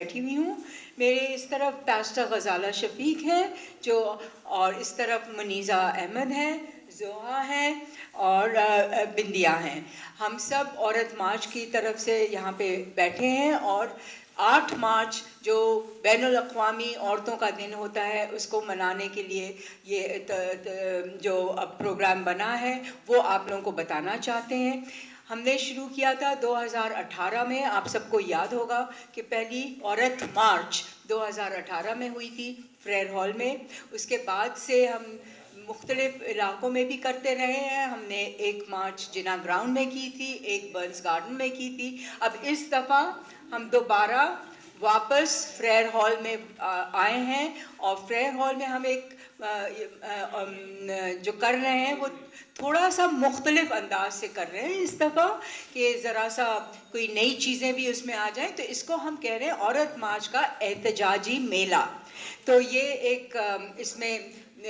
बैठी हुई हूँ। मेरे इस तरफ पास्टर गजाला शफीक हैं जो, और इस तरफ मुनीज़ा अहमद हैं, जोहा हैं और बिंदिया हैं। हम सब औरत मार्च की तरफ से यहाँ पे बैठे हैं और 8 मार्च जो बैनुल अक़वामी औरतों का दिन होता है उसको मनाने के लिए ये जो अब प्रोग्राम बना है वो आप लोगों को बताना चाहते हैं। हमने शुरू किया था 2018 में। आप सबको याद होगा कि पहली औरत मार्च 2018 में हुई थी फ्रेयर हॉल में। उसके बाद से हम मुख्तलिफ इलाकों में भी करते रहे हैं। हमने एक मार्च जिना ग्राउंड में की थी, एक बर्न्स गार्डन में की थी। अब इस दफ़ा हम दोबारा वापस फ्रेयर हॉल में आए हैं और फ्रेयर हॉल में हम एक जो कर रहे हैं वो थोड़ा सा मुख्तलिफ अंदाज से कर रहे हैं इस दफ़ा, कि ज़रा सा कोई नई चीज़ें भी उसमें आ जाएं। तो इसको हम कह रहे हैं औरत मार्च का एहतजाजी मेला। तो ये एक इसमें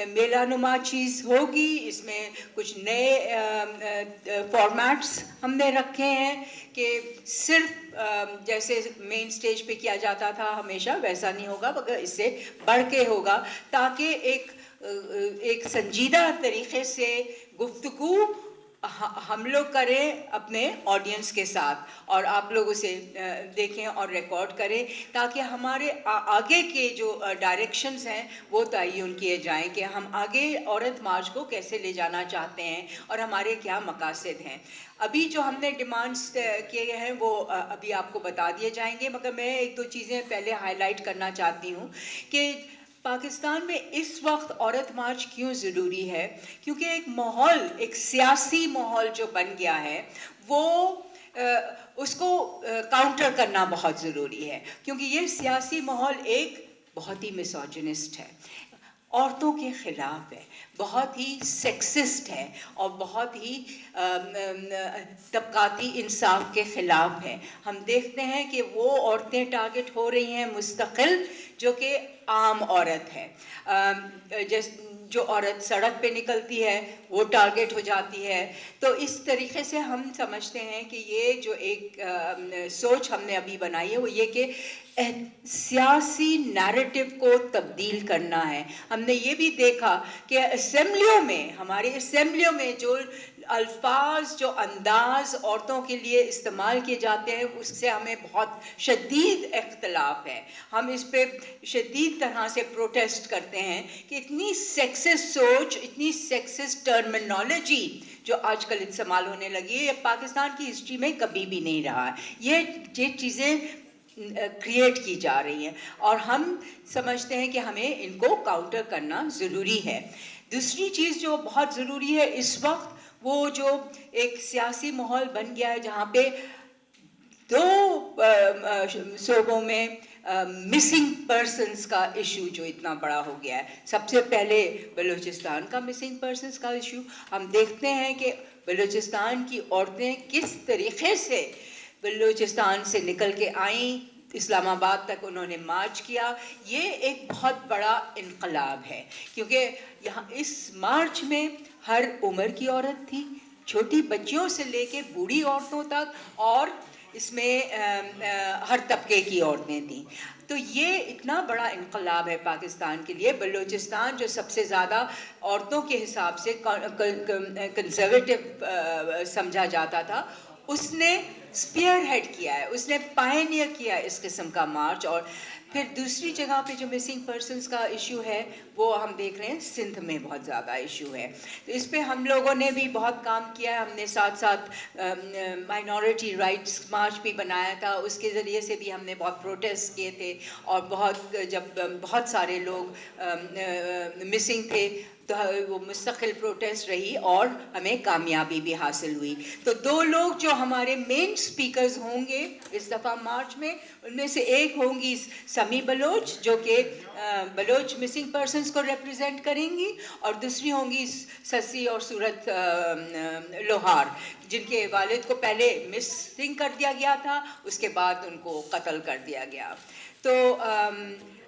मेलानुमा चीज़ होगी। इसमें कुछ नए फॉर्मेट्स हमने रखे हैं कि सिर्फ जैसे मेन स्टेज पे किया जाता था हमेशा वैसा नहीं होगा, मगर इससे बढ़ के होगा, ताकि एक संजीदा तरीक़े से गुफ्तगू हम लोग करें अपने ऑडियंस के साथ और आप लोग उसे देखें और रिकॉर्ड करें, ताकि हमारे आगे के जो डायरेक्शंस हैं वो तयन किए जाएं कि हम आगे औरत मार्च को कैसे ले जाना चाहते हैं और हमारे क्या मकासद हैं। अभी जो हमने डिमांड्स किए हैं वो अभी आपको बता दिए जाएंगे, मगर मैं एक दो चीज़ें पहले हाईलाइट करना चाहती हूँ कि पाकिस्तान में इस वक्त औरत मार्च क्यों ज़रूरी है। क्योंकि एक माहौल, एक सियासी माहौल जो बन गया है वो उसको काउंटर करना बहुत ज़रूरी है, क्योंकि ये सियासी माहौल एक बहुत ही मिसोजिनिस्ट है, औरतों के ख़िलाफ़ है, बहुत ही सेक्सिस्ट है और बहुत ही तबकाती इंसाफ के ख़िलाफ़ है। हम देखते हैं कि वो औरतें टारगेट हो रही हैं मुस्तकिल जो कि आम औरत है। जो औरत सड़क पे निकलती है वो टारगेट हो जाती है। तो इस तरीक़े से हम समझते हैं कि ये जो एक सोच हमने अभी बनाई है वो ये कि सियासी नैरेटिव को तब्दील करना है। हमने ये भी देखा कि असेंबलियों में, हमारी असेंबलियों में जो अल्फाज, जो अंदाज़ औरतों के लिए इस्तेमाल किए जाते हैं उससे हमें बहुत शदीद इख्तलाफ है। हम इस पे शदीद तरह से प्रोटेस्ट करते हैं कि इतनी सेक्सिस्ट सोच, इतनी सेक्सिस्ट टर्मिनोलॉजी जो आजकल इस्तेमाल होने लगी है, ये पाकिस्तान की हिस्ट्री में कभी भी नहीं रहा है। ये चीज़ें क्रिएट की जा रही हैं और हम समझते हैं कि हमें इनको काउंटर करना ज़रूरी है। दूसरी चीज़ जो बहुत ज़रूरी है इस वक्त, वो जो एक सियासी माहौल बन गया है जहाँ पे दो शोबों में मिसिंग पर्सन्स का इशू जो इतना बड़ा हो गया है। सबसे पहले बलूचिस्तान का मिसिंग पर्सन्स का इशू। हम देखते हैं कि बलूचिस्तान की औरतें किस तरीक़े से बलूचिस्तान से निकल के आईं, इस्लामाबाद तक उन्होंने मार्च किया। ये एक बहुत बड़ा इनकलाब है, क्योंकि यहाँ इस मार्च में हर उम्र की औरत थी, छोटी बच्चियों से लेके बूढ़ी औरतों तक, और इसमें हर तबके की औरतें थीं। तो ये इतना बड़ा इनकलाब है पाकिस्तान के लिए। बलूचिस्तान जो सबसे ज़्यादा औरतों के हिसाब से कंजर्वेटिव समझा जाता था, उसने स्पीयर हेड किया है, उसने पायनियर किया है इस किस्म का मार्च। और फिर दूसरी जगह पे जो मिसिंग पर्सन्स का इशू है वो हम देख रहे हैं सिंध में बहुत ज़्यादा इशू है। तो इस पे हम लोगों ने भी बहुत काम किया है। हमने साथ साथ माइनॉरिटी राइट्स मार्च भी बनाया था, उसके ज़रिए से भी हमने बहुत प्रोटेस्ट किए थे और बहुत जब बहुत सारे लोग मिसिंग थे तो वो मुस्तकिल प्रोटेस्ट रही और हमें कामयाबी भी हासिल हुई। तो दो लोग जो हमारे मेन स्पीकर्स होंगे इस दफ़ा मार्च में, उनमें से एक होंगी समी बलोच जो कि बलोच मिसिंग पर्सन्स को रिप्रेजेंट करेंगी, और दूसरी होंगी ससी और सूरत लोहार, जिनके वालिद को पहले मिसिंग कर दिया गया था, उसके बाद उनको कत्ल कर दिया गया। तो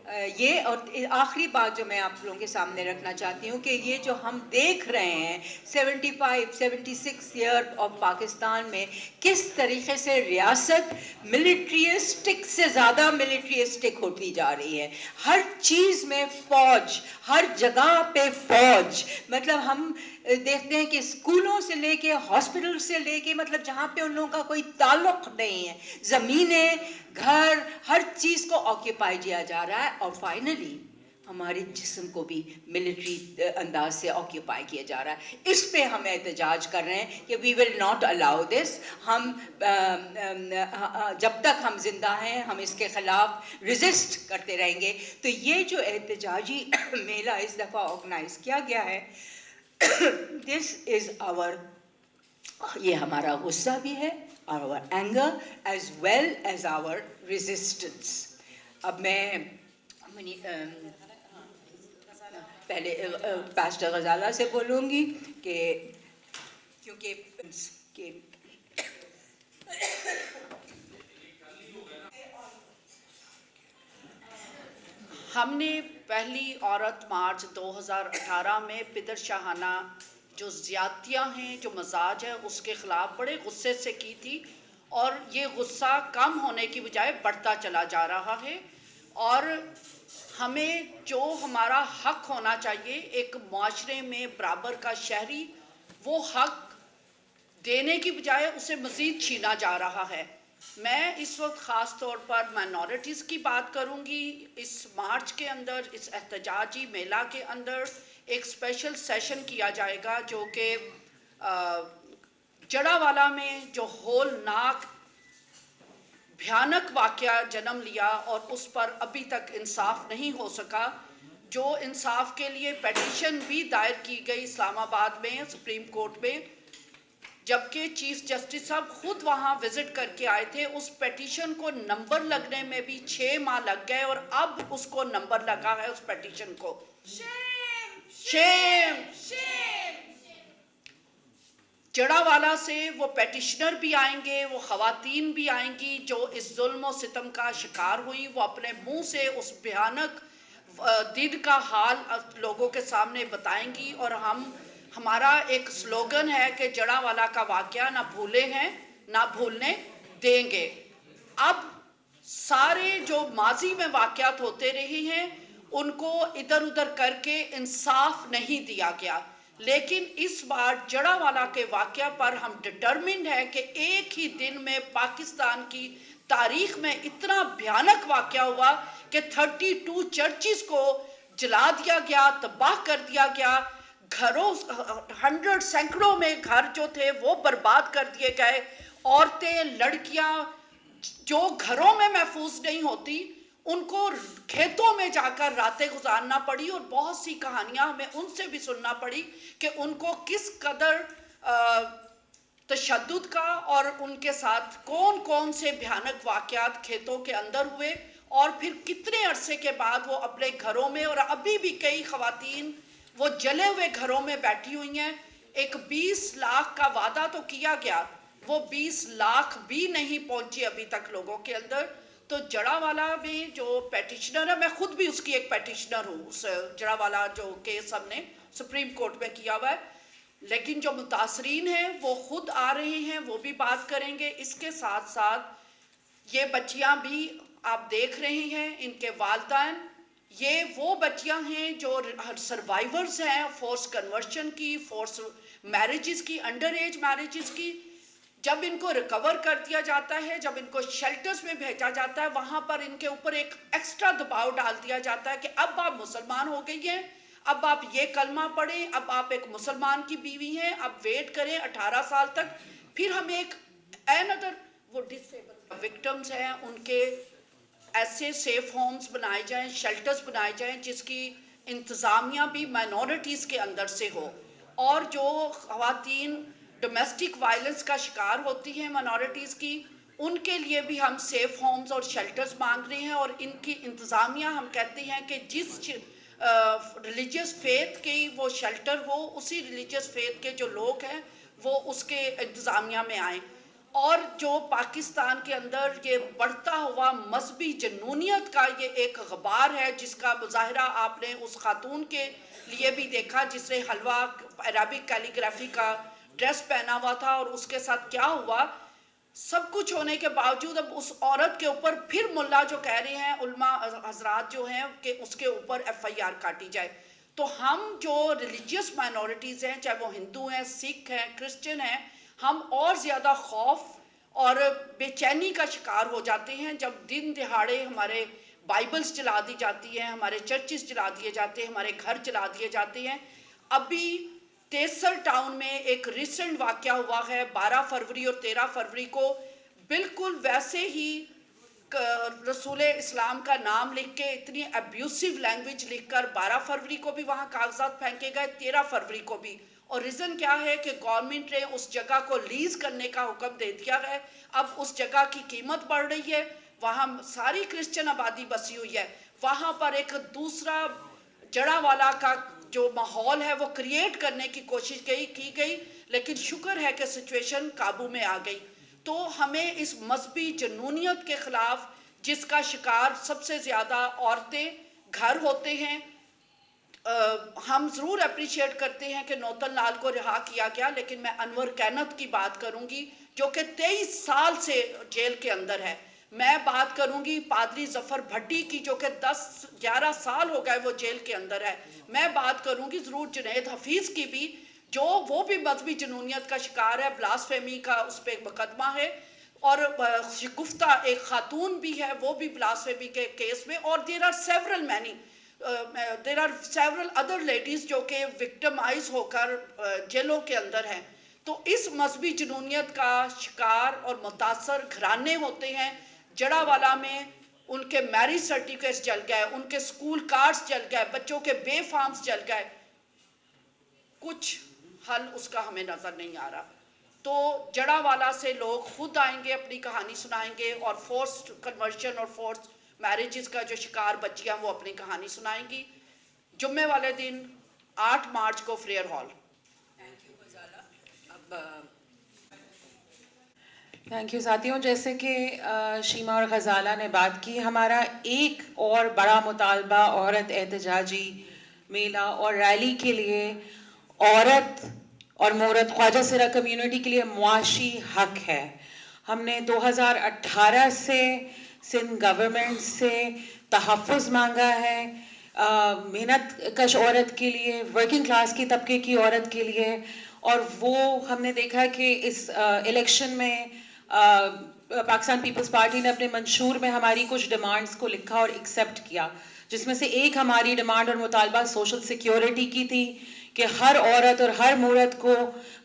ये और आखिरी बात जो मैं आप लोगों के सामने रखना चाहती हूँ कि ये जो हम देख रहे हैं 76 ईयर ऑफ पाकिस्तान में किस तरीके से रियासत मिलिट्रिस्टिक से ज़्यादा मिलिट्रिस्टिक होती जा रही है। हर चीज़ में फौज, हर जगह पे फौज, मतलब हम देखते हैं कि स्कूलों से लेके हॉस्पिटल से लेके, मतलब जहाँ पे उन लोगों का कोई ताल्लुक नहीं है, ज़मीनें, घर, हर चीज़ को ऑक्यूपाई किया जा रहा है। और फाइनली हमारे जिस्म को भी मिलिट्री अंदाज से ऑक्यूपाई किया जा रहा है। इस पे हम एहतजाज कर रहे हैं कि we will not allow this. हम जब तक हम जिंदा हैं हम इसके खिलाफ रेजिस्ट करते रहेंगे। तो ये जो एहतजाजी मेला इस दफ़ा ऑर्गेनाइज किया गया है, दिस इज़ आवर, ये हमारा गुस्सा भी है, our anger as well as our resistance। अब मैं पहले पास्टर गजाला से बोलूँगी कि क्योंकि हमने पहली औरत मार्च 2018 में पिदर शाहाना जो ज़्यादतियाँ हैं, जो मजाज है, उसके ख़िलाफ़ बड़े गुस्से से की थी। और ये गुस्सा कम होने की बजाय बढ़ता चला जा रहा है। और हमें जो हमारा हक होना चाहिए एक माशरे में बराबर का शहरी, वो हक देने की बजाय उसे मज़ीद छीना जा रहा है। मैं इस वक्त ख़ास तौर पर माइनॉरिटीज़ की बात करूँगी। इस मार्च के अंदर, इस एहतजाजी मेला के अंदर एक स्पेशल सेशन किया जाएगा जो कि जड़ावाला में जो होलनाक भयानक वाक़या जन्म लिया और उस पर अभी तक इंसाफ नहीं हो सका, जो इंसाफ के लिए पेटिशन भी दायर की गई इस्लामाबाद में सुप्रीम कोर्ट में, जबकि चीफ जस्टिस साहब खुद वहाँ विजिट करके आए थे। उस पेटिशन को नंबर लगने में भी 6 माह लग गए और अब उसको नंबर लगा है उस पेटिशन को। शेम। जड़ावाला से वो पेटिशनर भी आएंगे, वो ख़वातीन भी आएंगी जो इस जुल्म और सितम का शिकार हुई। वो अपने मुंह से उस भयानक दिन का हाल लोगों के सामने बताएंगी। और हमारा एक स्लोगन है कि जड़ावाला का वाक़या ना भूले हैं ना भूलने देंगे। अब सारे जो माजी में वाक़यात होते रहे हैं उनको इधर उधर करके इंसाफ नहीं दिया गया, लेकिन इस बार जड़ावाला के वाक़या पर हम डिटर्मिन्ड है कि एक ही दिन में पाकिस्तान की तारीख में इतना भयानक वाक़या हुआ कि 32 चर्चिज़ को जला दिया गया, तबाह कर दिया गया। घरों 100 सैकड़ों में घर जो थे वो बर्बाद कर दिए गए। औरतें, लड़कियां जो घरों में महफूज नहीं होती, उनको खेतों में जाकर रातें गुजारना पड़ी। और बहुत सी कहानियां हमें उनसे भी सुनना पड़ी कि उनको किस कदर तशद्दुद का और उनके साथ कौन कौन से भयानक वाक़यात खेतों के अंदर हुए और फिर कितने अरसे के बाद वो अपने घरों में, और अभी भी कई ख़वातीन वो जले हुए घरों में बैठी हुई हैं। एक 20 लाख का वादा तो किया गया, वो 20 लाख भी नहीं पहुंची अभी तक लोगों के अंदर। तो जड़ावाला में जो पेटिशनर है, मैं खुद भी उसकी एक पेटिशनर हूँ, उस जड़ावाला जो केस हमने सुप्रीम कोर्ट में किया हुआ है। लेकिन जो मुतासरीन हैं वो खुद आ रहे हैं, वो भी बात करेंगे। इसके साथ साथ ये बच्चियाँ भी आप देख रहे हैं, इनके वालिदैन, ये वो बच्चियां हैं जो सर्वाइवर्स हैं फोर्स कन्वर्शन की, फोर्स मैरिजेस की, अंडर एज मैरिजेस की। जब इनको रिकवर कर दिया जाता है, जब इनको शेल्टर्स में भेजा जाता है, वहां पर इनके ऊपर एक एक्स्ट्रा दबाव डाल दिया जाता है कि अब आप मुसलमान हो गई हैं, अब आप ये कलमा पढ़ें, अब आप एक मुसलमान की बीवी हैं, अब वेट करें 18 साल तक, फिर हम एक अनदर वो डिसेबल विक्टिम्स हैं उनके ऐसे सेफ होम्स बनाए जाएं, शेल्टर्स बनाए जाएं जिसकी इंतज़ामिया भी माइनॉरिटीज़ के अंदर से हो। और जो ख़वातीन डोमेस्टिक वायलेंस का शिकार होती हैं माइनॉरिटीज़ की, उनके लिए भी हम सेफ होम्स और शेल्टर्स मांग रहे हैं। और इनकी इंतज़ामिया हम कहते हैं कि जिस रिलीजियस फेथ के वो शेल्टर हो, उसी रिलीजियस फेथ के जो लोग हैं वो उसके इंतज़ामिया में आएँ। और जो पाकिस्तान के अंदर ये बढ़ता हुआ मजहबी जनूनियत का ये एक गबार है, जिसका मुजाहरा आपने उस खातून के लिए भी देखा जिसने हलवा अरबिक कैलीग्राफी का ड्रेस पहना हुआ था, और उसके साथ क्या हुआ। सब कुछ होने के बावजूद अब उस औरत के ऊपर फिर मुल्ला जो कह रहे हैं, उलमा हजरात जो हैं कि उसके ऊपर FIR काटी जाए। तो हम जो रिलीजियस माइनॉरिटीज़ हैं, चाहे वो हिंदू हैं, सिख हैं, क्रिश्चियन हैं, हम और ज़्यादा खौफ और बेचैनी का शिकार हो जाते हैं जब दिन दिहाड़े हमारे बाइबल्स जला दी जाती हैं, हमारे चर्चिस जला दिए जाते हैं, हमारे घर जला दिए जाते हैं। अभी तेसर टाउन में एक रिसेंट वाकया हुआ है, 12 फरवरी और 13 फरवरी को बिल्कुल वैसे ही रसूल इस्लाम का नाम लिख के इतनी अब्यूसिव लैंग्वेज लिखकर 12 फरवरी को भी वहाँ कागजात फेंके गए, 13 फरवरी को भी। और रीज़न क्या है कि गवर्नमेंट ने उस जगह को लीज करने का हुक्म दे दिया है। अब उस जगह की कीमत बढ़ रही है, वहाँ सारी क्रिश्चियन आबादी बसी हुई है, वहाँ पर एक दूसरा जड़ावाला का जो माहौल है वो क्रिएट करने की कोशिश की गई, लेकिन शुक्र है कि सिचुएशन काबू में आ गई। तो हमें इस मजहबी जनूनियत के खिलाफ, जिसका शिकार सबसे ज़्यादा औरतें घर होते हैं, हम ज़रूर अप्रिशिएट करते हैं कि नौतन लाल को रिहा किया गया, लेकिन मैं अनवर कैनत की बात करूंगी जो कि 23 साल से जेल के अंदर है। मैं बात करूंगी पादरी जफर भट्टी की जो कि 10-11 साल हो गए वो जेल के अंदर है। मैं बात करूंगी ज़रूर जुनैद हफीज़ की भी, जो वो भी मजहबी जनूनियत का शिकार है, ब्लास्फेमी का उस पर मुकदमा है, और शिकुफ्ता एक खातून भी है, वो भी ब्लास्फेमी के केस में, और there are several other ladies जो कि विक्टिमाइज होकर जेलों के अंदर हैं। तो इस मजहबी जुनूनियत का शिकार और मुतासर घराने होते हैं। जड़ावाला में उनके मैरिज सर्टिफिकेट्स जल गए, उनके स्कूल कार्ड्स जल गए, बच्चों के बे फार्म्स जल गए, कुछ हल उसका हमें नजर नहीं आ रहा। तो जड़ावाला से लोग खुद आएंगे, अपनी कहानी सुनाएंगे, और फोर्स्ड कन्वर्शन और फोर्स्ड मैरिजेस का जो शिकार बच्चियां वो अपनी कहानी सुनाएंगी। जुम्मे वाले दिन 8 मार्च को फ्रेयर हॉल। थैंक यू साथियों, जैसे कि शीमा और गजाला ने बात की, हमारा एक और बड़ा मुतालबा औरत एहतजाजी मेला और रैली के लिए औरत और मोरत ख्वाजा सिरा कम्युनिटी के लिए मुआशी हक है। हमने 2018 से सिंध गवर्नमेंट से तहफ़्फ़ुज़ मांगा है मेहनत कश औरत के लिए, वर्किंग क्लास की तबके की औरत के लिए, और वो हमने देखा कि इस इलेक्शन में पाकिस्तान पीपल्स पार्टी ने अपने मंशूर में हमारी कुछ डिमांड्स को लिखा और एक्सेप्ट किया, जिसमें से एक हमारी डिमांड और मुतालबा सोशल सिक्योरिटी की थी कि हर औरत और हर मूरत को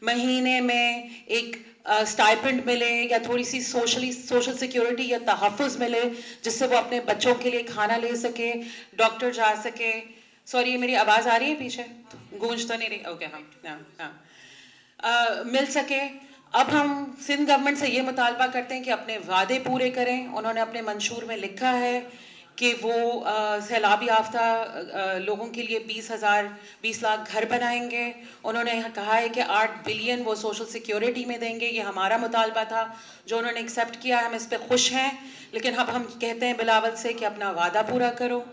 महीने में एक स्टाइपेंड मिले या थोड़ी सी सोशल सिक्योरिटी या तहफ़्फ़ुज़ मिले, जिससे वो अपने बच्चों के लिए खाना ले सके, डॉक्टर जा सके। सॉरी, ये मेरी आवाज़ आ रही है पीछे, गूंज तो नहीं रही? ओके, हाँ, मिल सके। अब हम सिंध गवर्नमेंट से ये मुतालबा करते हैं कि अपने वादे पूरे करें। उन्होंने अपने मंशूर में लिखा है कि वो सैलाब याफ्ता लोगों के लिए 20 लाख घर बनाएंगे। उन्होंने कहा है कि 8 बिलियन वो सोशल सिक्योरिटी में देंगे। ये हमारा मुतालबा था जो उन्होंने एक्सेप्ट किया है, हम इस पर खुश हैं। लेकिन अब हम कहते हैं बिलावल से कि अपना वादा पूरा करो।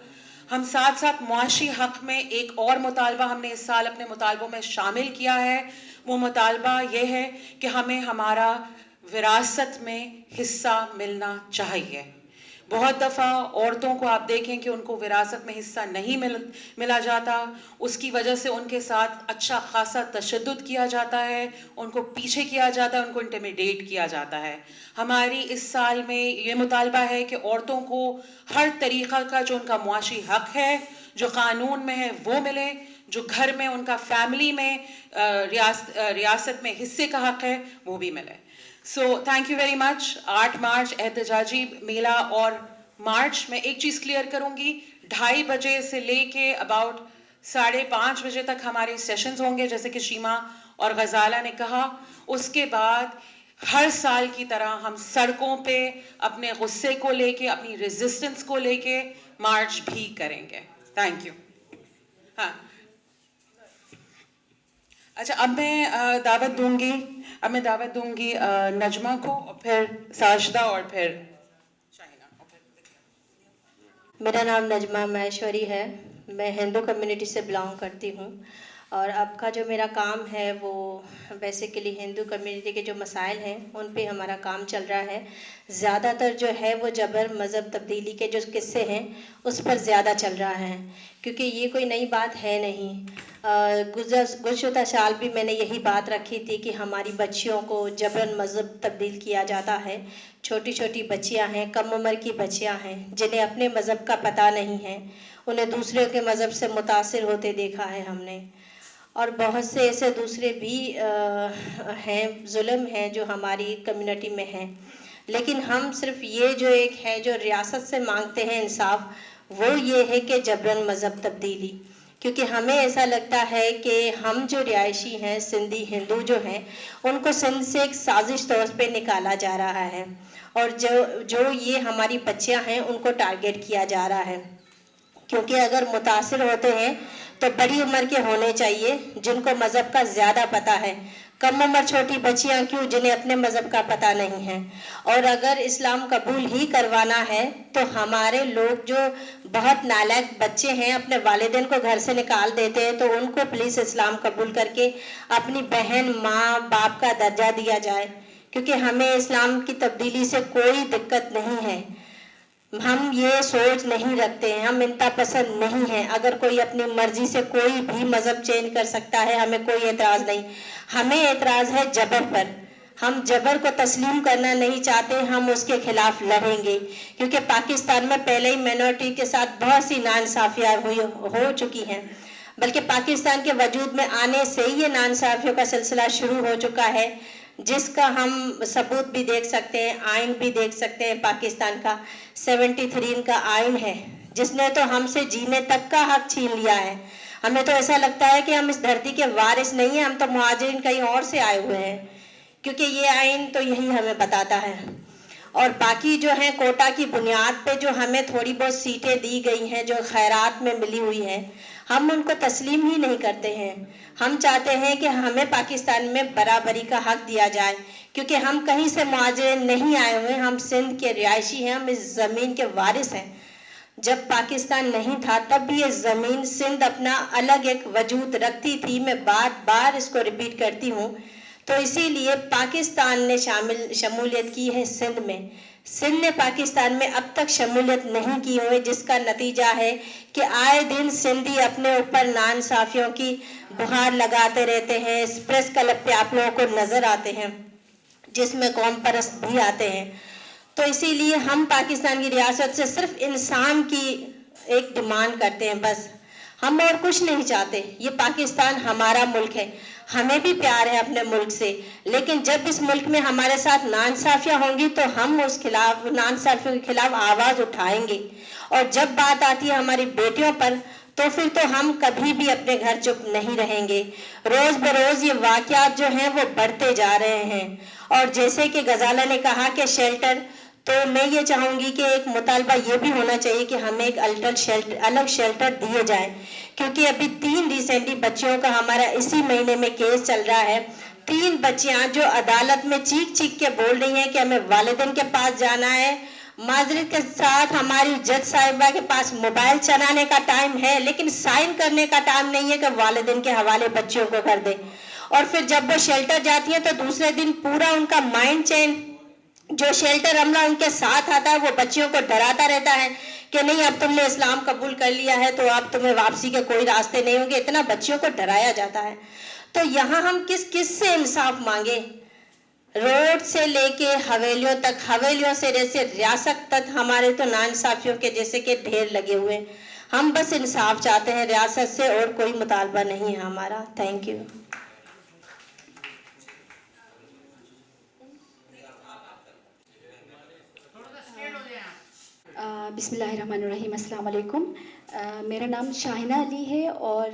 हम साथ साथ मुआशी हक में एक और मुतालबा हमने इस साल अपने मुतालबों में शामिल किया है। वो मुतालबा ये है कि हमें हमारा विरासत में हिस्सा मिलना चाहिए। बहुत दफ़ा औरतों को आप देखें कि उनको विरासत में हिस्सा नहीं मिला जाता, उसकी वजह से उनके साथ अच्छा खासा तशद्दुद किया जाता है, उनको पीछे किया जाता है, उनको इंटिमिडेट किया जाता है। हमारी इस साल में ये मुतालबा है कि औरतों को हर तरीक़ा का जो उनका मुआशी हक है, जो कानून में है, वो मिले, जो घर में उनका फैमिली में रियासत में हिस्से का हक है वो भी मिले। So thank you very much. 8 मार्च एहतजाजी मेला और मार्च में एक चीज़ क्लियर करूंगी, 2:30 बजे से लेके अबाउट 5:30 बजे तक हमारे सेशंस होंगे, जैसे कि शीमा और गजाला ने कहा। उसके बाद हर साल की तरह हम सड़कों पे अपने गुस्से को लेके, अपनी रेजिस्टेंस को लेके मार्च भी करेंगे। Thank you. हाँ, अच्छा, अब मैं दावत दूंगी नजमा को, और फिर साजिदा, और फिर शाहिना, और फिर मेरा नाम नजमा महेश्वरी है। मैं हिंदू कम्युनिटी से बिलोंग करती हूँ और अब का जो मेरा काम है वो बेसिकली हिंदू कम्युनिटी के जो मसाइल हैं उन पे हमारा काम चल रहा है। ज़्यादातर जो है वो जबर मज़हब तब्दीली के जो किस्से हैं उस पर ज़्यादा चल रहा है, क्योंकि ये कोई नई बात है नहीं। गुज़श्ता साल भी मैंने यही बात रखी थी कि हमारी बच्चियों को जबरन मज़हब तब्दील किया जाता है। छोटी छोटी बच्चियां हैं, कम उम्र की बच्चियां हैं जिन्हें अपने मज़हब का पता नहीं है, उन्हें दूसरे के मज़हब से मुतासिर होते देखा है हमने। और बहुत से ऐसे दूसरे भी हैं, जुल्म हैं जो हमारी कम्युनिटी में हैं। लेकिन हम सिर्फ ये जो एक है जो रियासत से मांगते हैं इंसाफ, वो ये है कि जबरन मज़हब तब्दीली, क्योंकि हमें ऐसा लगता है कि हम जो रिहायशी हैं सिंधी हिंदू जो हैं उनको सिंध से एक साजिश तौर पे निकाला जा रहा है, और जो ये हमारी बच्चियां हैं उनको टारगेट किया जा रहा है। क्योंकि अगर मुतासिर होते हैं तो बड़ी उम्र के होने चाहिए जिनको मज़हब का ज़्यादा पता है। कम उम्र छोटी बच्चियां क्यों जिन्हें अपने मज़हब का पता नहीं है। और अगर इस्लाम कबूल ही करवाना है तो हमारे लोग जो बहुत नालायक बच्चे हैं अपने वालिदैन को घर से निकाल देते हैं, तो उनको प्लीज़ इस्लाम कबूल करके अपनी बहन माँ बाप का दर्जा दिया जाए, क्योंकि हमें इस्लाम की तब्दीली से कोई दिक्कत नहीं है। हम ये सोच नहीं रखते हैं, हम इंता पसंद नहीं है। अगर कोई अपनी मर्जी से कोई भी मज़हब चेंज कर सकता है, हमें कोई एतराज़ नहीं। हमें एतराज़ है जबर पर। हम जबर को तस्लीम करना नहीं चाहते, हम उसके खिलाफ लड़ेंगे, क्योंकि पाकिस्तान में पहले ही माइनॉरिटी के साथ बहुत सी नाइंसाफ़ियाँ हो चुकी हैं। बल्कि पाकिस्तान के वजूद में आने से ही ये नाइंसाफ़ियों का सिलसिला शुरू हो चुका है, जिसका हम सबूत भी देख सकते हैं, आइन भी देख सकते हैं। पाकिस्तान का 73 का आइन है जिसने तो हमसे जीने तक का हक छीन लिया है। हमें तो ऐसा लगता है कि हम इस धरती के वारिस नहीं हैं, हम तो मुहाजिरिन कहीं और से आए हुए हैं, क्योंकि ये आइन तो यही हमें बताता है। और बाकी जो है कोटा की बुनियाद पे जो हमें थोड़ी बहुत सीटें दी गई हैं जो खैरात में मिली हुई हैं, हम उनको तस्लीम ही नहीं करते हैं। हम चाहते हैं कि हमें पाकिस्तान में बराबरी का हक दिया जाए, क्योंकि हम कहीं से मुहाजिर नहीं आए हुए, हम सिंध के रिहायशी हैं, हम इस ज़मीन के वारिस हैं। जब पाकिस्तान नहीं था तब भी ये ज़मीन सिंध अपना अलग एक वजूद रखती थी। मैं बार बार इसको रिपीट करती हूँ। तो इसीलिए पाकिस्तान ने शमूलियत की है सिंध में। सिंध ने पाकिस्तान में अब तक शमूलियत नहीं की हुई, जिसका नतीजा है कि आए दिन सिंधी अपने ऊपर नाइंसाफियों की बुहार लगाते रहते हैं। इस प्रेस क्लब पे आप लोगों को नज़र आते हैं जिसमें कौम परस्त भी आते हैं। तो इसीलिए हम पाकिस्तान की रियासत से सिर्फ इंसान की एक डिमांड करते हैं, बस। हम और कुछ नहीं चाहते। ये पाकिस्तान हमारा मुल्क है, हमें भी प्यार है अपने मुल्क से, लेकिन जब इस मुल्क में हमारे साथ नाइंसाफियाँ होंगी तो हम उस खिलाफ, नाइंसाफियों के खिलाफ आवाज़ उठाएंगे। और जब बात आती है हमारी बेटियों पर, तो फिर तो हम कभी भी अपने घर चुप नहीं रहेंगे। रोज़ बरोज़ ये वाक़यात जो हैं वो बढ़ते जा रहे हैं। और जैसे कि गजाला ने कहा कि शेल्टर, तो मैं ये चाहूँगी कि एक मुतालबा ये भी होना चाहिए कि हमें एक अलग शेल्टर दिए जाए, क्योंकि अभी 3 रिसेंटली बच्चियों का हमारा इसी महीने में केस चल रहा है। 3 बच्चियां जो अदालत में चीख चीख के बोल रही हैं कि हमें वालिदैन के पास जाना है। माजरत के साथ हमारी जज साहिबा के पास मोबाइल चलाने का टाइम है, लेकिन साइन करने का टाइम नहीं है कि वालिदैन के हवाले बच्चियों को कर दे। और फिर जब वो शेल्टर जाती है तो दूसरे दिन पूरा उनका माइंड चेंज, जो शेल्टर अमला उनके साथ आता है वो बच्चियों को डराता रहता है कि नहीं, अब तुमने इस्लाम कबूल कर लिया है तो अब तुम्हें वापसी के कोई रास्ते नहीं होंगे। इतना बच्चियों को डराया जाता है। तो यहाँ हम किस किस से इंसाफ मांगे? रोड से लेके हवेलियों तक, हवेलियों से जैसे रियासत तक हमारे तो नाइंसाफियों के जैसे के ढेर लगे हुए। हम बस इंसाफ चाहते हैं रियासत से, और कोई मुतालबा नहीं है हमारा। Thank you. बिस्मिल्लाहिर्रहमानिर्रहीम, अस्सलाम वालेकुम। मेरा नाम शाहिना अली है और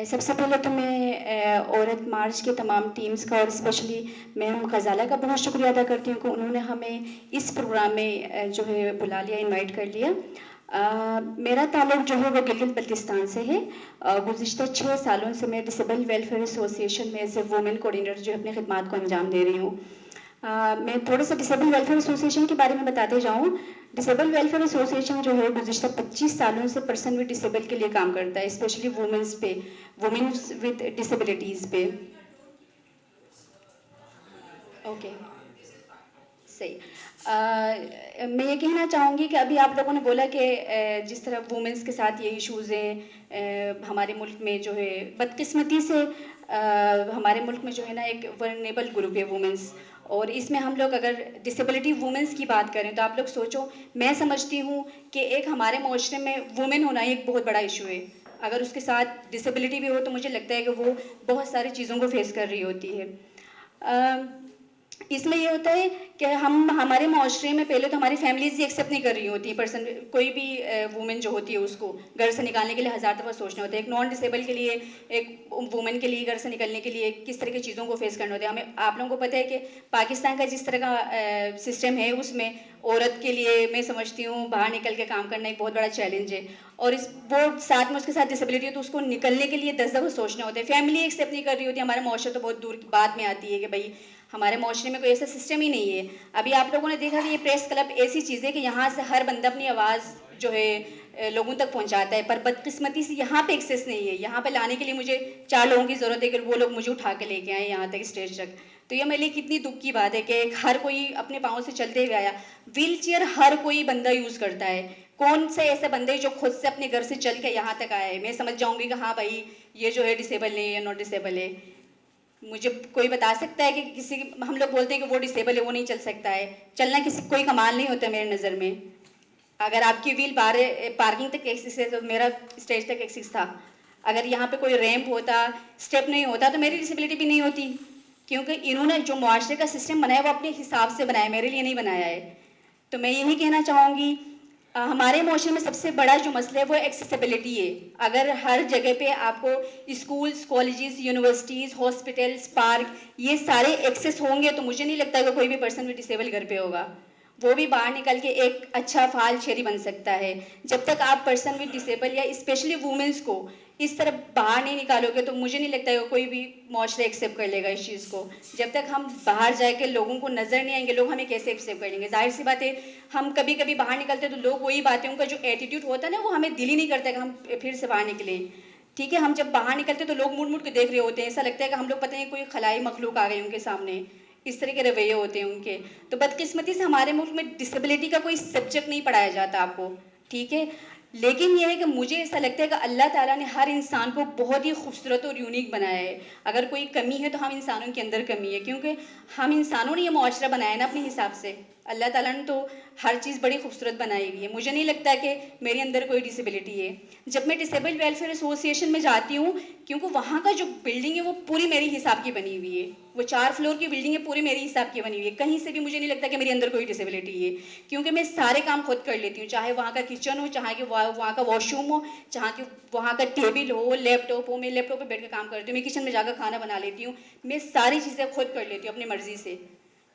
सबसे पहले तो मैं औरत मार्च के तमाम टीम्स का और स्पेशली मैम गजाला का बहुत शुक्रिया अदा करती हूँ कि उन्होंने हमें इस प्रोग्राम में जो है बुला लिया, इनवाइट कर लिया। मेरा ताल्लुक जो है वो गिलगित बल्तिस्तान से है। गुज़िश्ता 6 सालों से मैं डिसेबल वेलफेयर एसोसिएशन में एज ए वुमेन कोऑर्डिनेटर जो अपनी खिदमात को अंजाम दे रही हूँ। मैं थोड़ा सा डिसेबल वेलफेयर एसोसिएशन के बारे में बताते जाऊँ। डिसेबल वेलफेयर एसोसिएशन जो है गुज़िश्ता 25 सालों से पर्सन विद डिसेबल के लिए काम करता है, स्पेशली वुमेन्स पे, वुमेन्स विद डिसेबिलिटीज़ पे। ओके, सही। मैं ये कहना चाहूँगी कि अभी आप लोगों ने बोला कि जिस तरह वुमेंस के साथ ये इश्यूज़ हैं, हमारे मुल्क में जो है बदकिस्मती से हमारे मुल्क में जो है ना एक वल्नरेबल ग्रुप है वुमेंस, और इसमें हम लोग अगर डिसेबिलिटी वुमेंस की बात करें तो आप लोग सोचो, मैं समझती हूँ कि एक हमारे माशरे में वुमेन होना एक बहुत बड़ा इशू है। अगर उसके साथ डिसेबिलिटी भी हो तो मुझे लगता है कि वो बहुत सारी चीज़ों को फेस कर रही होती है। इसमें ये होता है कि हम हमारे माशरे में पहले तो हमारी फैमिलीज ही एक्सेप्ट नहीं कर रही होती पर्सन, कोई भी वुमेन जो होती है उसको घर से निकालने के लिए हज़ार दफ़ा सोचना होता है। एक नॉन डिसेबल के लिए, एक वुमेन के लिए घर से निकलने के लिए किस तरह की चीज़ों को फेस करना होता है। हमें आप लोगों को पता है कि पाकिस्तान का जिस तरह का सिस्टम है उसमें औरत के लिए मैं समझती हूँ बाहर निकल के काम करना एक बहुत बड़ा चैलेंज है, और इस वो साथ में उसके साथ डिसेबिलिटी है तो उसको निकलने के लिए 10 दफ़ा सोचना होता है। फैमिली एक्सेप्ट नहीं कर रही होती, हमारा माशरा तो बहुत दूर की बात में आती है कि भाई हमारे माशरे में कोई ऐसा सिस्टम ही नहीं है। अभी आप लोगों ने देखा कि ये प्रेस क्लब ऐसी चीज़ है कि यहाँ से हर बंदा अपनी आवाज़ जो है लोगों तक पहुँचाता है, पर बदकिस्मती से यहाँ पे एक्सेस नहीं है। यहाँ पे लाने के लिए मुझे 4 लोगों की ज़रूरत है कि वो लोग मुझे उठा के लेके आए यहाँ तक, स्टेज तक। तो ये मेरे लिए कितनी दुख की बात है कि हर कोई अपने पाँव से चलते हुए आया। व्हील चेयर हर कोई बंदा यूज़ करता है, कौन से ऐसे बंदे जो खुद से अपने घर से चल के यहाँ तक आए। मैं समझ जाऊँगी कि हाँ भाई ये जो है डिसेबल है या नॉट डिसेबल है। मुझे कोई बता सकता है कि किसी, हम लोग बोलते हैं कि वो डिसेबल है वो नहीं चल सकता है। चलना किसी कोई कमाल नहीं होता मेरे नज़र में। अगर आपकी व्हील पार्किंग तक एक्सेस है तो मेरा स्टेज तक एक्सेस था। अगर यहाँ पे कोई रैंप होता, स्टेप नहीं होता तो मेरी डिसेबिलिटी भी नहीं होती, क्योंकि इन्होंने जो मुआशरे का सिस्टम बनाया वो अपने हिसाब से बनाया, मेरे लिए नहीं बनाया है। तो मैं यही कहना चाहूँगी, हमारे माशरे में सबसे बड़ा जो मसला है वो एक्सेसिबिलिटी है। अगर हर जगह पे आपको schools, colleges, universities, hospitals, park ये सारे एक्सेस होंगे तो मुझे नहीं लगता कि कोई भी पर्सन भी डिसेबल घर पे होगा, वो भी बाहर निकल के एक अच्छा फाल शहरी बन सकता है। जब तक आप पर्सन विद डिसेबल या स्पेशली वुमेंस को इस तरह बाहर नहीं निकालोगे तो मुझे नहीं लगता है कोई भी माशरा एक्सेप्ट कर लेगा इस चीज़ को। जब तक हम बाहर जाके लोगों को नज़र नहीं आएंगे, लोग हमें कैसे एक्सेप्ट कर लेंगे। जाहिर सी बात है, हम कभी कभी बाहर निकलते हैं तो लोग वही बातें, उनका जो एटीट्यूड होता है ना वो हमें दिल ही नहीं करता कि हम फिर से बाहर निकले। ठीक है, हम जब बाहर निकलते तो लोग मुड़ मुड़ के देख रहे होते हैं, ऐसा लगता है कि हम लोग पता नहीं कोई खलाई मखलूक आ गई उनके सामने, इस तरह के रवैये होते हैं उनके। तो बदकिस्मती से हमारे मुल्क में डिसेबिलिटी का कोई सब्जेक्ट नहीं पढ़ाया जाता आपको, ठीक है। लेकिन यह है कि मुझे ऐसा लगता है कि अल्लाह ताला ने हर इंसान को बहुत ही खूबसूरत और यूनिक बनाया है। अगर कोई कमी है तो हम इंसानों के अंदर कमी है, क्योंकि हम इंसानों ने ये मुआशरा बनाया ना अपने हिसाब से। अल्लाह ताला ने तो हर चीज़ बड़ी खूबसूरत बनाई हुई है। मुझे नहीं लगता कि मेरे अंदर कोई डिसेबिलिटी है। जब मैं डिसेबल वेलफेयर एसोसिएशन में जाती हूँ, क्योंकि वहाँ का जो बिल्डिंग है वो पूरी मेरे हिसाब की बनी हुई है, वो 4 फ्लोर की बिल्डिंग है, पूरी मेरे हिसाब की बनी हुई है। कहीं से भी मुझे नहीं लगता कि मेरे अंदर कोई डिसेबिलिटी है, क्योंकि मैं सारे काम खुद कर लेती हूँ, चाहे वहाँ का किचन हो, चाहे कि वहाँ का वॉशरूम हो, चाहे कि वहाँ का टेबल हो, लैपटॉप हो। मैं लैपटॉप पर बैठ कर काम करती हूँ, मैं किचन में जाकर खाना बना लेती हूँ। मैं सारी चीज़ें खुद कर लेती हूँ अपनी मर्जी से,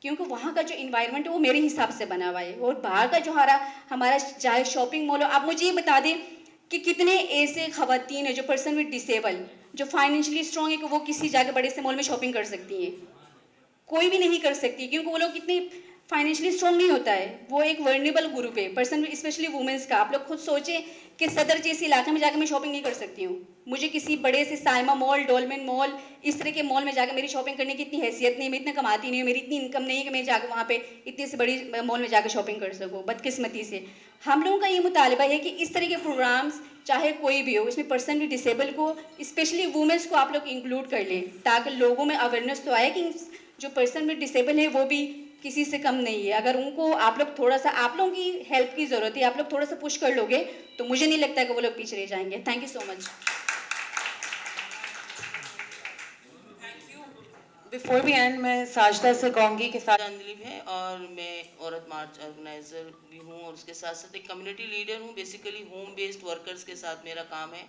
क्योंकि वहाँ का जो इन्वायरमेंट है वो मेरे हिसाब से बना हुआ है। और बाहर का जो हमारा चाहे शॉपिंग मॉल हो, आप मुझे ये बता दें कि कितने ऐसे खवातीन है जो पर्सन विद डिसेबल जो फाइनेंशियली स्ट्रॉन्ग है कि वो किसी जाके बड़े से मॉल में शॉपिंग कर सकती हैं। कोई भी नहीं कर सकती, क्योंकि वो लोग कितने फाइनेंशियली स्ट्रॉन्ग नहीं होता है। वो एक वर्नेबल ग्रुप है पर्सन, स्पेशली वुमेंस का। आप लोग खुद सोचें कि सदर जैसे इलाके में जाकर मैं शॉपिंग नहीं कर सकती हूँ। मुझे किसी बड़े से साइमा मॉल, डोलमेन मॉल, इस तरह के मॉल में जाकर मेरी शॉपिंग करने की इतनी हैसियत नहीं, मैं इतना कमाती नहीं हूँ, मेरी इतनी इनकम नहीं है कि मैं जाकर वहाँ पे इतनी से बड़ी मॉल में जाकर शॉपिंग कर सकूँ। बदकिस्मती से हम लोगों का ये मुतालबा है कि इस तरह के प्रोग्राम्स चाहे कोई भी हो, इसमें पर्सन विद डिसेबल को, स्पेशली वुमेंस को आप लोग इंक्लूड कर लें, ताकि लोगों में अवेयरनेस तो आए कि जो पर्सन विद डिसेबल है वो भी किसी से कम नहीं है। अगर उनको आप लोग थोड़ा सा, आप लोगों की हेल्प की ज़रूरत है, आप लोग थोड़ा सा पुश कर लोगे तो मुझे नहीं लगता कि वो लोग पीछे रह जाएंगे। Thank you so much. Before we end मैं साजदा से कहूँगी कि श्रद्धांजलि है, और मैं औरत मार्च ऑर्गेनाइजर भी हूँ और उसके साथ साथ एक कम्युनिटी लीडर हूँ। बेसिकली होम बेस्ड वर्कर्स के साथ मेरा काम है,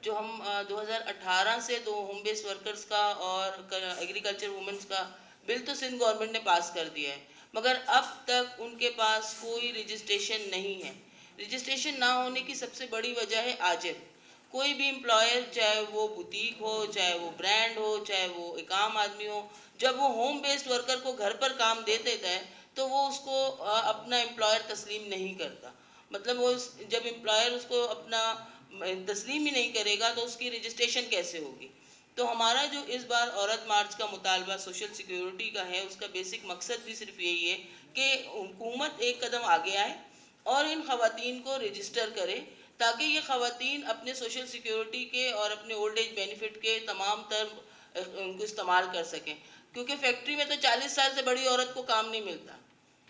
जो हम 2018 से तो होम बेस्ड वर्कर्स का और एग्रीकल्चर वुमेन्स का बिल तो सिंध गवर्नमेंट ने पास कर दिया है, मगर अब तक उनके पास कोई रजिस्ट्रेशन नहीं है। रजिस्ट्रेशन ना होने की सबसे बड़ी वजह है आजिर। कोई भी एम्प्लॉयर, चाहे वो बुटीक हो, चाहे वो ब्रांड हो, चाहे वो एक आम आदमी हो, जब वो होम बेस्ड वर्कर को घर पर काम दे देता है तो वो उसको अपना एम्प्लॉयर तस्लीम नहीं करता। मतलब वो जब एम्प्लॉयर उसको अपना तस्लीम ही नहीं करेगा तो उसकी रजिस्ट्रेशन कैसे होगी। तो हमारा जो इस बार औरत मार्च का मुतालबा सोशल सिक्योरिटी का है, उसका बेसिक मकसद भी सिर्फ यही है कि हुकूमत एक कदम आगे आए और इन ख़वातीन को रजिस्टर करे, ताकि ये ख़वातीन अपने सोशल सिक्योरिटी के और अपने ओल्ड एज बेनिफिट के तमाम तर उनको इस्तेमाल कर सकें। क्योंकि फैक्ट्री में तो 40 साल से बड़ी औरत को काम नहीं मिलता।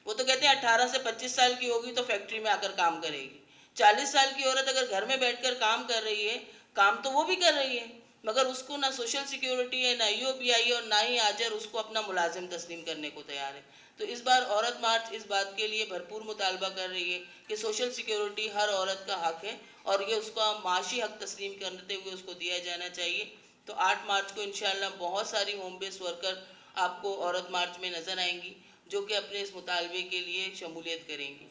वो तो कहते हैं 18 से 25 साल की होगी तो फैक्ट्री में आकर काम करेगी। 40 साल की औरत अगर घर में बैठकर काम कर रही है, काम तो वो भी कर रही है, मगर उसको ना सोशल सिक्योरिटी है, ना ईओपीआई और ना ही आजर उसको अपना मुलाजिम तस्लीम करने को तैयार है। तो इस बार औरत मार्च इस बात के लिए भरपूर मुतालबा कर रही है कि सोशल सिक्योरिटी हर औरत का हक है और ये उसका माशी हक तस्लीम करते हुए उसको दिया जाना चाहिए। तो 8 मार्च को इंशाल्लाह बहुत सारी होम बेस्ड वर्कर आपको औरत मार्च में नज़र आएंगी जो कि अपने इस मुतालबे के लिए शमूलियत करेंगी।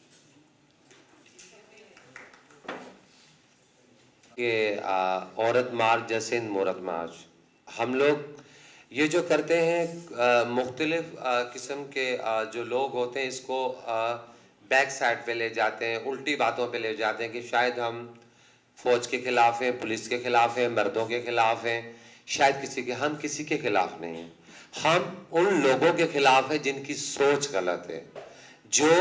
कि औरत मार्च जैसे औरत मार्च हम लोग ये जो करते हैं, मुख्तलिफ किस्म के जो लोग होते हैं इसको बैक साइड पे ले जाते हैं, उल्टी बातों पे ले जाते हैं कि शायद हम फौज के खिलाफ हैं, पुलिस के खिलाफ हैं, मर्दों के खिलाफ हैं, शायद हम किसी के खिलाफ नहीं हैं। हम उन लोगों के खिलाफ हैं जिनकी सोच गलत है, जो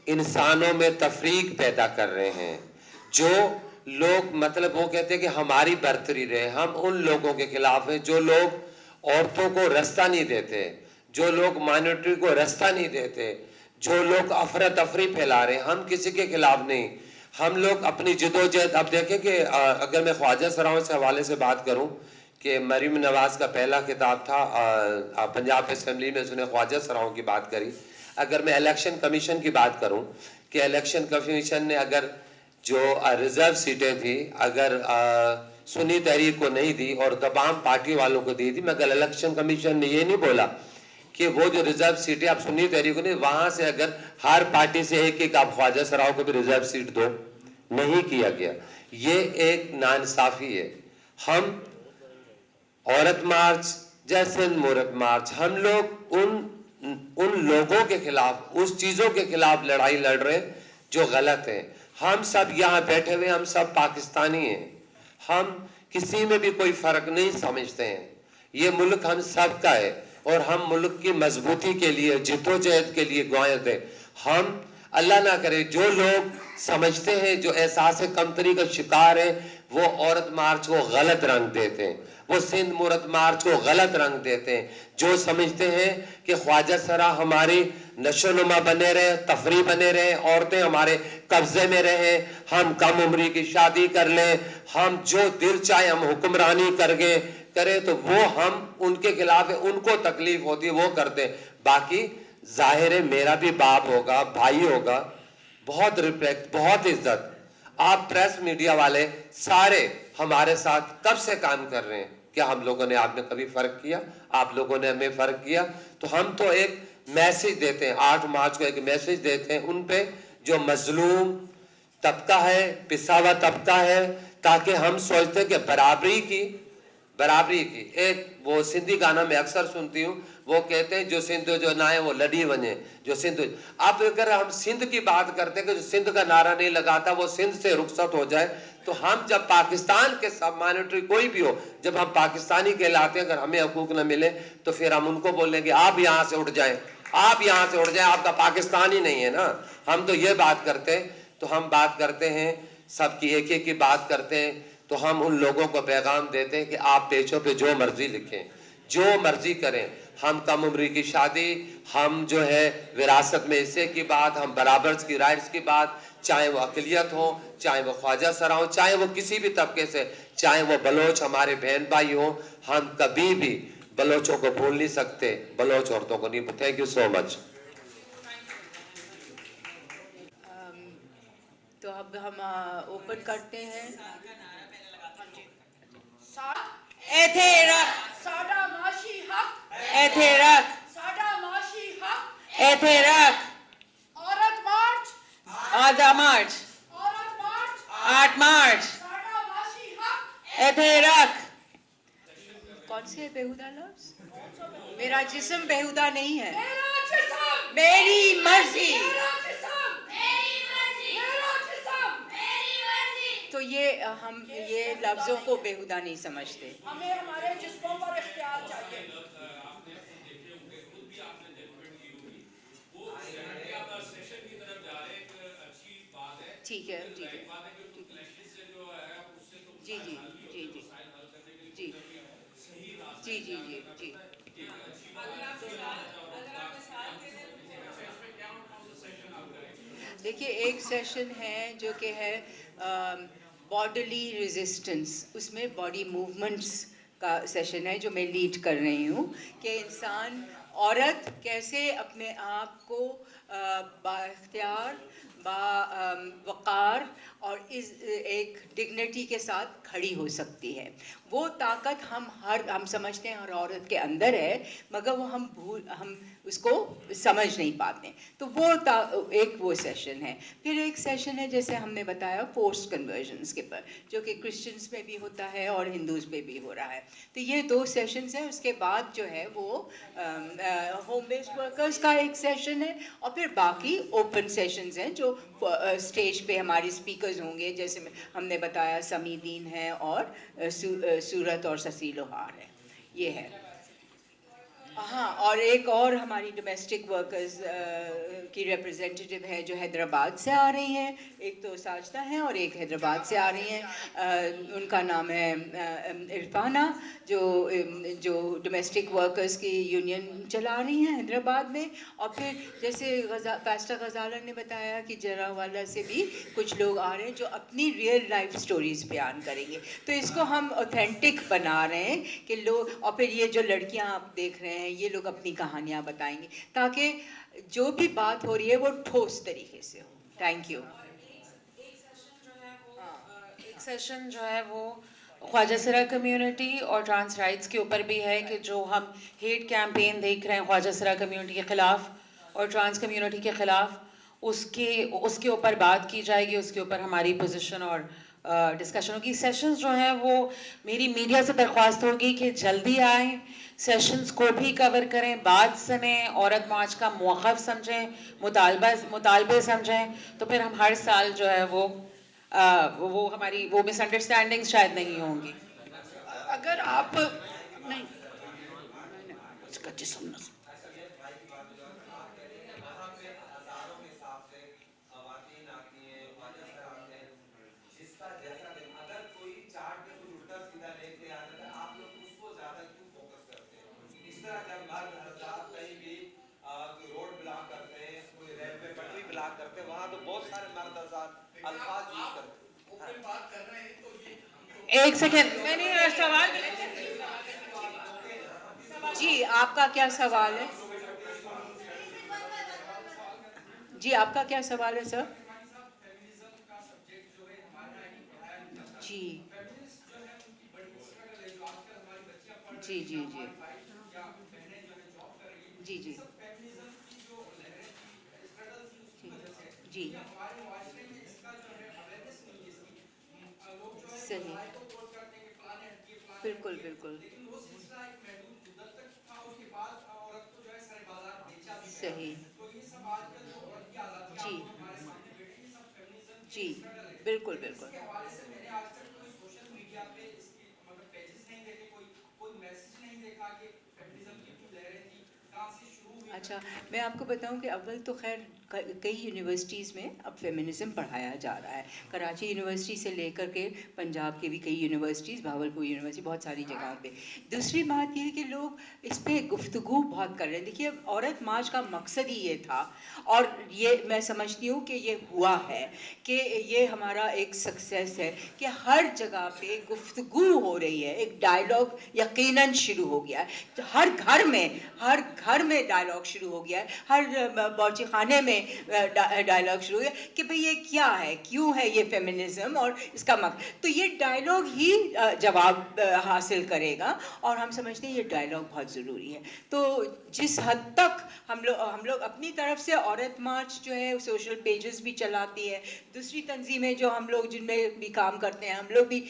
इंसानों में तफरीक पैदा कर रहे हैं, जो लोग मतलब वो कहते हैं कि हमारी बर्तरी रहे। हम उन लोगों के खिलाफ हैं जो लोग औरतों को रास्ता नहीं देते, जो लोग माइनॉरिटी को रास्ता नहीं देते, जो लोग अफरा तफरी फैला रहे हैं। हम किसी के खिलाफ नहीं, हम लोग अपनी जदोजहद। अब देखें कि अगर मैं ख्वाजा सराओं से हवाले से बात करूं कि मरीम नवाज का पहला खिताब था पंजाब असम्बली में, उसने ख्वाजा सराओं की बात करी। अगर मैं इलेक्शन कमीशन की बात करूं कि इलेक्शन कमीशन ने अगर जो रिजर्व सीटें थी अगर सुन्नी तहरीक को नहीं दी और तमाम पार्टी वालों को दी थी, मगर इलेक्शन कमीशन ने ये नहीं बोला कि वो जो रिजर्व सीटें आप सुन्नी तहरीक को नहीं, वहां से अगर हर पार्टी से एक एक आप ख्वाजा सराओं को भी रिजर्व सीट दो, नहीं किया गया। ये एक नाइंसाफी है। हम औरत मार्च जैसे औरत मार्च, हम लोग उन लोगों के खिलाफ, उस चीजों के खिलाफ लड़ाई लड़ रहे हैं जो गलत है। हम सब यहाँ बैठे हुए, हम सब पाकिस्तानी हैं, हम किसी में भी कोई फर्क नहीं समझते हैं। ये मुल्क हम सब का है और हम मुल्क की मजबूती के लिए, जिद्दोजहद के लिए गवाह थे। हम अल्लाह ना करे जो लोग समझते हैं, जो एहसास कमतरी का शिकार है, वो औरत मार्च को गलत रंग देते हैं, वो सिंध औरत मार्च को गलत रंग देते हैं। जो समझते हैं कि ख्वाजा सरा हमारी नशोनुमा बने रहे, तफरी बने रहे, औरतें हमारे कब्जे में रहे, हम कम उम्री की शादी कर लें, हम जो दिल चाहे हम हुक्मरानी करें, तो वो हम उनके खिलाफ है, उनको तकलीफ होती है, वो करते हैं। बाकी जाहिर है मेरा भी बाप होगा, भाई होगा, बहुत रिस्पेक्ट, बहुत इज्जत। आप प्रेस मीडिया वाले सारे हमारे साथ कब से काम कर रहे हैं, क्या हम लोगों ने आपने कभी फर्क किया? आप लोगों ने हमें फर्क किया? तो हम तो एक मैसेज देते हैं, 8 मार्च को एक मैसेज देते हैं उन पे जो मजलूम तबका है, पिसा हुआ तबका है, ताकि हम सोचते हैं कि बराबरी की एक वो सिंधी गाना में अक्सर सुनती हूँ, वो कहते हैं जो सिंध जो ना है वो लड़ी बने, जो सिंध। अब अगर हम सिंध की बात करते हैं कि जो सिंध का नारा नहीं लगाता वो सिंध से रुखसत हो जाए, तो हम जब पाकिस्तान के सब माइनॉरिटी कोई भी हो, जब हम पाकिस्तानी कहलाते हैं, अगर हमें हकूक न मिले तो फिर हम उनको बोलेंगे आप यहाँ से उठ जाएं, आप यहाँ से उठ जाएं, आपका पाकिस्तान ही नहीं है ना। हम तो ये बात करते हैं, तो हम बात करते हैं सबकी एक एक की बात करते हैं। तो हम उन लोगों को पैगाम देते हैं कि आप पेजों पे जो मर्जी लिखें, जो मर्जी करें, हम कम उम्री की शादी, हम जो है विरासत में हिस्से की बात, हम बराबर की राइट्स की बात, चाहे वो अकलियत हो, चाहे वो ख्वाजा सरा हो, चाहे वो किसी भी तबके से, चाहे वो बलोच हमारे बहन भाई हो, हम कभी भी बलोचों को भूल नहीं सकते, बलोच औरतों को नहीं। Thank you so much. तो अब हम ओपन करते हैं। साडा माशी हक, औरत मार्च, औरत 8 मार्च एथे रख। कौन से बेहुदा लफ्ज? मेरा जिस्म बेहुदा नहीं है, मेरी मर्जी। तो ये हम ये लफ्जों को बेहुदा नहीं समझते। हमें हमारे जिस्मों पर इख्तियार चाहिए। ठीक है, ठीक है, जी जी जी जी जी जी जी जी जी। देखिए, एक सेशन है जो कि है बॉडीली रेजिस्टेंस, उसमें बॉडी मूवमेंट्स का सेशन है जो मैं लीड कर रही हूँ कि इंसान, औरत कैसे अपने आप को बाख्तियार, वक़ार और इस एक डिग्निटी के साथ खड़ी हो सकती है। वो ताकत हम समझते हैं हर औरत के अंदर है, मगर वो हम उसको समझ नहीं पाते। तो वो एक वो सेशन है। फिर एक सेशन है, जैसे हमने बताया, फोर्स्ड कन्वर्जन्स के पर, जो कि क्रिश्चियंस में भी होता है और हिंदूज़ में भी हो रहा है। तो ये 2 सेशंस हैं। उसके बाद जो है वो होम बेस्ड वर्कर्स का एक सेशन है, और फिर बाकी ओपन सेशंस हैं जो स्टेज पे हमारे स्पीकर्स होंगे, जैसे हमने बताया समी दीन है और सूरत और ससी लोहार है। ये है। हाँ, और एक और हमारी डोमेस्टिक वर्कर्स की रिप्रेजेंटेटिव है जो हैदराबाद से आ रही हैं। एक तो साजदा हैं और एक हैदराबाद से आ रही हैं। उनका नाम है इरफाना, जो डोमेस्टिक वर्कर्स की यूनियन चला रही हैं हैदराबाद में। और फिर जैसे पास्टर गजाला ने बताया कि जरावाला से भी कुछ लोग आ रहे हैं जो अपनी रियल लाइफ स्टोरीज बयान करेंगे। तो इसको हम ऑथेंटिक बना रहे हैं कि लोग, और फिर ये जो लड़कियां आप देख रहे हैं, ये लोग अपनी कहानियां बताएंगे, ताकि जो भी बात हो रही है वो ठोस तरीके से हो। Thank you. एक सेशन जो है वो ख्वाजा सरा कम्युनिटी और ट्रांस राइट्स के ऊपर भी है कि जो हम हेट कैंपेन देख रहे हैं ख्वाजा सरा कम्युनिटी के ख़िलाफ़ और ट्रांस कम्युनिटी के ख़िलाफ़, उसके ऊपर बात की जाएगी, उसके ऊपर हमारी पोजीशन और डिस्कशन होगी। सेशंस जो हैं वो मेरी मीडिया से दरख्वास्त होगी कि जल्दी आएँ, सेशंस को भी कवर करें, बात सुनें, औरत मार्च का मौक़िफ़ समझें, मुतालबे समझें, तो फिर हम हर साल जो है वो हमारी वो मिसअंडरस्टैंडिंग शायद नहीं होंगी। अगर आप नहीं, इसका जिस्म न एक सेकेंड, मैंने सवाल जी, आपका क्या सवाल है? जी, आपका क्या सवाल है सर? जी जी जी जी जी जी जी, सही, बिल्कुल बिल्कुल सही, जी जी, बिल्कुल बिल्कुल। अच्छा, मैं आपको बताऊं कि अव्वल तो खैर कई यूनिवर्सिटीज़ में अब फेमिनिज़म पढ़ाया जा रहा है। कराची यूनिवर्सिटी से लेकर के पंजाब के भी कई यूनिवर्सिटीज़, भावलपुर यूनिवर्सिटी, बहुत सारी जगहों पे। दूसरी बात ये है कि लोग इस पे गुफ्तगू बहुत कर रहे हैं। देखिए, औरत मार्च का मकसद ही ये था, और ये मैं समझती हूँ कि ये हुआ है, कि ये हमारा एक सक्सेस है कि हर जगह पे गुफ्तगू हो रही है, एक डायलॉग यकीनन शुरू हो गया है। हर घर में डायलॉग शुरू हो गया है। हर बावर्ची खाने में में डायलॉग शुरू हुआ कि भाई ये क्या है, क्यों है ये फेमिनिज्म और इसका तो ये डायलॉग ही जवाब हासिल करेगा, और हम समझते हैं ये डायलॉग बहुत ज़रूरी है। तो जिस हद तक हम लोग अपनी तरफ से औरत मार्च जो है सोशल पेजेस भी चलाती है, दूसरी तंजीमें जो हम लोग जिनमें भी काम करते हैं, हम लोग भी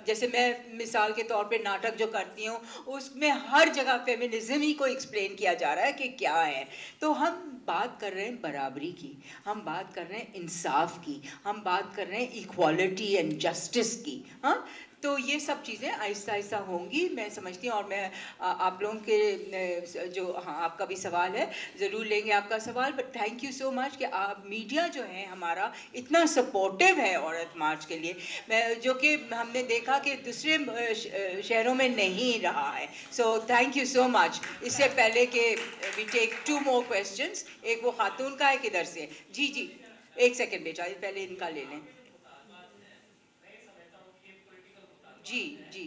जैसे मैं मिसाल के तौर पे नाटक जो करती हूँ उसमें हर जगह फेमिनिज्म ही को एक्सप्लेन किया जा रहा है कि क्या है। तो हम बात कर रहे हैं बराबरी की, हम बात कर रहे हैं इंसाफ की, हम बात कर रहे हैं इक्वालिटी एंड जस्टिस की। हाँ, तो ये सब चीज़ें आहिस्ता आहिस्ता होंगी मैं समझती हूँ। और मैं आप लोगों के जो, हाँ आपका भी सवाल है, ज़रूर लेंगे आपका सवाल, but thank you so much कि आप मीडिया जो है हमारा इतना सपोर्टिव है औरत मार्च के लिए, मैं जो कि हमने देखा कि दूसरे शहरों में नहीं रहा है। So thank you so much. इससे पहले कि वी टेक 2 more questions, एक वो खातून का है, किधर से? जी जी, एक सेकेंड बेटा, पहले इनका ले लें। जी जी,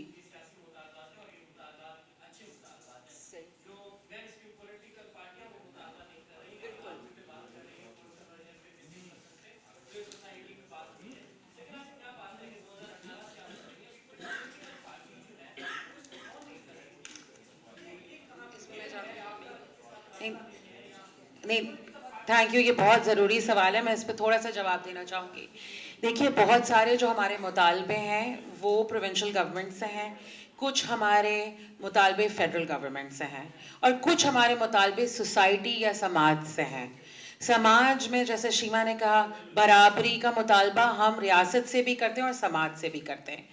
नहीं नहीं, थैंक यू, ये बहुत ज़रूरी सवाल है, मैं इस पर थोड़ा सा जवाब देना चाहूँगी। देखिए, बहुत सारे जो हमारे मुतालबे हैं वो प्रोविंशियल गवर्नमेंट से हैं, कुछ हमारे मुतालबे फेडरल गवर्नमेंट से हैं, और कुछ हमारे मुतालबे सोसाइटी या समाज से हैं। समाज में जैसे शीमा ने कहा, बराबरी का मुतालबा हम रियासत से भी करते हैं और समाज से भी करते हैं।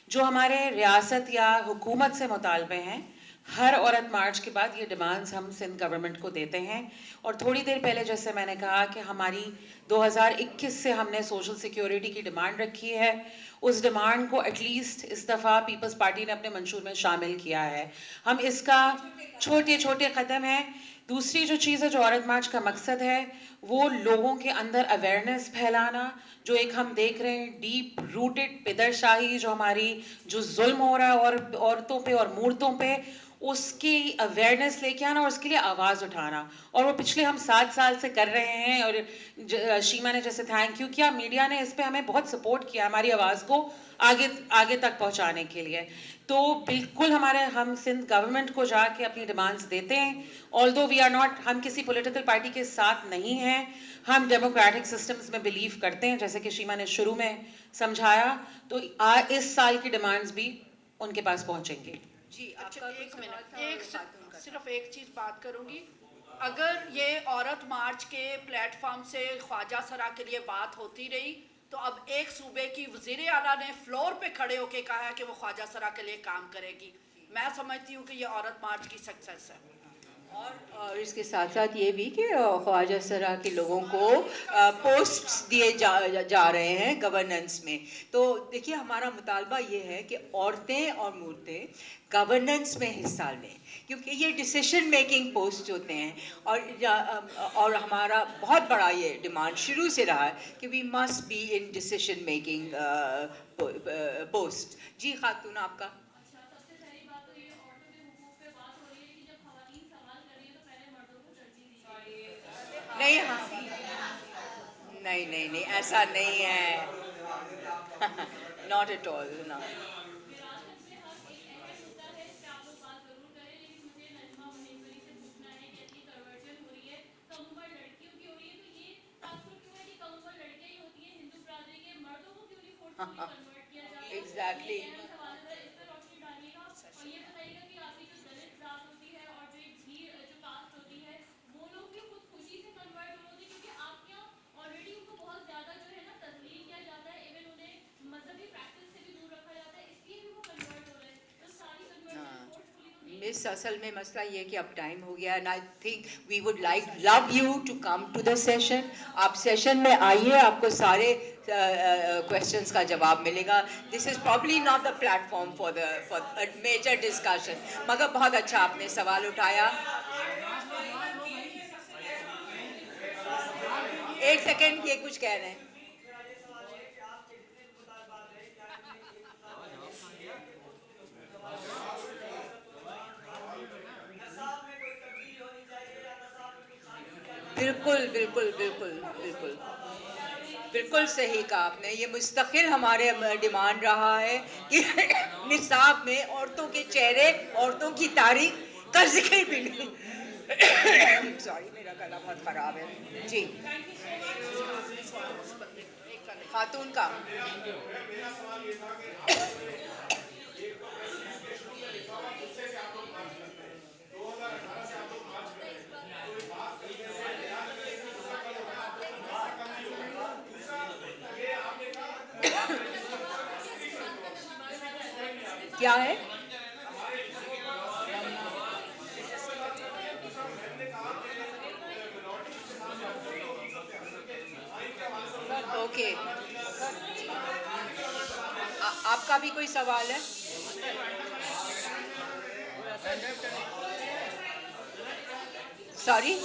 जो हमारे रियासत या हुकूमत से मुतालबे हैं, हर औरत मार्च के बाद ये डिमांड्स हम सिंध गवर्नमेंट को देते हैं। और थोड़ी देर पहले जैसे मैंने कहा कि हमारी 2021 से हमने सोशल सिक्योरिटी की डिमांड रखी है, उस डिमांड को एटलीस्ट इस दफ़ा पीपल्स पार्टी ने अपने मंशूर में शामिल किया है। हम इसका छोटे छोटे कदम हैं। दूसरी जो चीज़ है, जो औरत मार्च का मकसद है, वो लोगों के अंदर अवेयरनेस फैलाना, जो एक हम देख रहे हैं डीप रूटेड पिदरशाही जो हमारी जो जुल्म हो रहा है और औरतों पे और मूर्तों पे, उसकी अवेयरनेस लेके आना और उसके लिए आवाज़ उठाना। और वो पिछले हम 7 साल से कर रहे हैं। और शीमा ने जैसे थैंक यू किया, मीडिया ने इस पे हमें बहुत सपोर्ट किया हमारी आवाज़ को आगे आगे तक पहुंचाने के लिए। तो बिल्कुल हम सिंध गवर्नमेंट को जाके अपनी डिमांड्स देते हैं। ऑल्दो वी आर नॉट, हम किसी पॉलिटिकल पार्टी के साथ नहीं हैं, हम डेमोक्रेटिक सिस्टम्स में बिलीव करते हैं, जैसे कि शीमा ने शुरू में समझाया। तो इस साल की डिमांड्स भी उनके पास पहुंचेंगे। जी, अच्छा, आपका एक मिनट, खातून का सिर्फ एक चीज बात करूंगी। अगर ये औरत मार्च के प्लेटफॉर्म से ख्वाजा सरा के लिए बात होती रही, तो अब एक सूबे की वजीर आला ने फ्लोर पे खड़े होके कहा है कि वो ख्वाजा सरा के लिए काम करेगी। मैं समझती हूँ कि ये औरत मार्च की सक्सेस है। और इसके साथ साथ ये भी कि ख्वाजा सरा के लोगों को पोस्ट्स दिए जा रहे हैं गवर्नेंस में। तो देखिए, हमारा मुतालबा ये है कि औरतें और मूर्तें गवर्नेंस में हिस्सा लें, क्योंकि ये डिसीजन मेकिंग पोस्ट होते हैं। और हमारा बहुत बड़ा ये डिमांड शुरू से रहा है कि we must be in decision making post. जी खातून, आपका। नहीं, हाँ, नहीं नहीं नहीं, ऐसा नहीं है। नॉट एट ऑल, ना। एग्जैक्टली। मिस, असल में मसला ये है कि अब टाइम हो गया, and I think we would love you to come to the session. आप सेशन में आइए, आपको सारे क्वेश्चंस का जवाब मिलेगा। This is probably not the platform for major discussion, मगर बहुत अच्छा आपने सवाल उठाया। एक सेकेंड, ये कुछ कह रहे हैं। बिल्कुल बिल्कुल बिल्कुल बिल्कुल बिल्कुल सही कहा आपने। ये मुस्तकिल हमारे डिमांड रहा है कि निसाब में औरतों के चेहरे, औरतों की तारीख का जिक्र भी नहीं। सॉरी, मेरा गला बहुत खराब है जी। खातून का क्या है? ओके, आपका भी कोई सवाल है? सॉरी।